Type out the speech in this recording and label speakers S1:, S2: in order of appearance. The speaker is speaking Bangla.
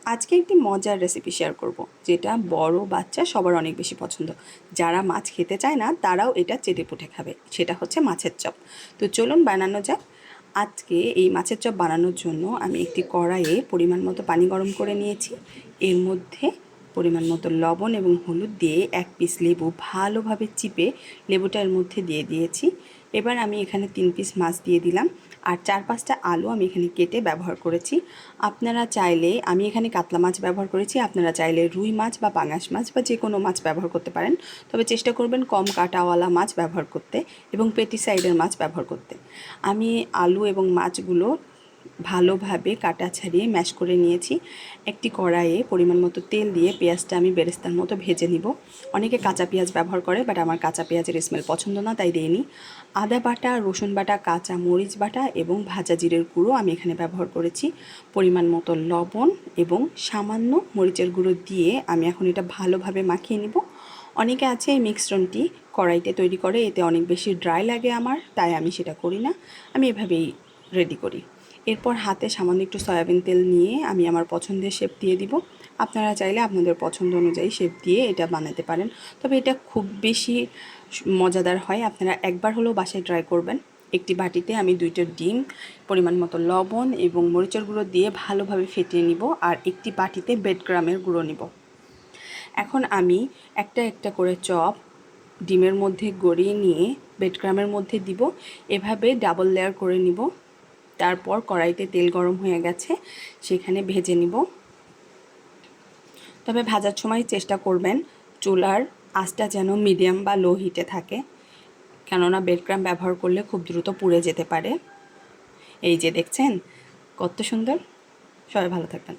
S1: আজকে একটি মজার রেসিপি শেয়ার করব, যেটা বড় বাচ্চা সবার অনেক বেশি পছন্দ। যারা মাছ খেতে চায় না তারাও এটা চেটেপুটে খাবে। সেটা হচ্ছে মাছের চপ। তো চলুন বানানো যাক। আজকে এই মাছের চপ বানানোর জন্য আমি একটি কড়াইয়ে পরিমাণ মতো পানি গরম করে নিয়েছি। এর মধ্যে পরিমাণ মতো লবণ এবং হলুদ দিয়ে এক পিস লেবু ভালোভাবে চিপে লেবুটা এর মধ্যে দিয়ে দিয়েছি। এবার আমি এখানে 3 পিস মাছ দিয়ে দিলাম, আর 4-5টা আলু আমি এখানে কেটে ব্যবহার করেছি। আপনারা চাইলে, আমি এখানে কাতলা মাছ ব্যবহার করেছি, আপনারা চাইলে রুই মাছ বা পাঙাশ মাছ বা যে কোনো মাছ ব্যবহার করতে পারেন। তবে চেষ্টা করবেন কম কাঁটাওয়ালা মাছ ব্যবহার করতে এবং পেটি সাইডের মাছ ব্যবহার করতে। আমি আলু এবং মাছগুলো ভালোভাবে কাটা ছাড়িয়ে ম্যাশ করে নিয়েছি। একটি কড়াইয়ে পরিমাণ মতো তেল দিয়ে পেঁয়াজটা আমি বেরেস্তার মতো ভেজে নিব। অনেকে কাঁচা পেঁয়াজ ব্যবহার করে, বাট আমার কাঁচা পেঁয়াজের স্মেল পছন্দ না, তাই দিইনি। আদা বাটা, রসুন বাটা, কাঁচা মরিচ বাটা এবং ভাজা জিরের গুঁড়ো আমি এখানে ব্যবহার করেছি। পরিমাণ মতো লবণ এবং সামান্য মরিচের গুঁড়ো দিয়ে আমি এখন এটা ভালোভাবে মাখিয়ে নিব। অনেকে আছে এই মিশ্রণটি কড়াইতে তৈরি করে, এতে অনেক বেশি ড্রাই লাগে আমার, তাই আমি সেটা করি না। আমি এভাবেই রেডি করি। এরপর হাতে সামান্য একটু সয়াবিন তেল নিয়ে আমি আমার পছন্দের শেপ দিয়ে দিব। আপনারা চাইলে আপনাদের পছন্দ অনুযায়ী শেপ দিয়ে এটা বানাতে পারেন। তবে এটা খুব বেশি মজাদার হয়, আপনারা একবার হলেও বাসায় ট্রাই করবেন। একটি বাটিতে আমি 2টা ডিম, পরিমাণ মতো লবণ এবং মরিচের গুঁড়ো দিয়ে ভালোভাবে ফেটিয়ে নিব, আর একটি বাটিতে বেডক্রামের গুঁড়ো নিব। এখন আমি একটা একটা করে চপ ডিমের মধ্যে গড়িয়ে নিয়ে বেডক্রামের মধ্যে দিব। এভাবে ডাবল লেয়ার করে নিব। তারপর কড়াইতে তেল গরম হয়ে গেছে, সেখানে ভেজে নিব। তবে ভাজার সময় চেষ্টা করবেন চুলার আঁচটা যেন মিডিয়াম বা লো হিটে থাকে, কেননা ব্রেডক্রাম্ব ব্যবহার করলে খুব দ্রুত পুড়ে যেতে পারে। এই যে দেখছেন কত সুন্দর। সবাই ভালো থাকবেন।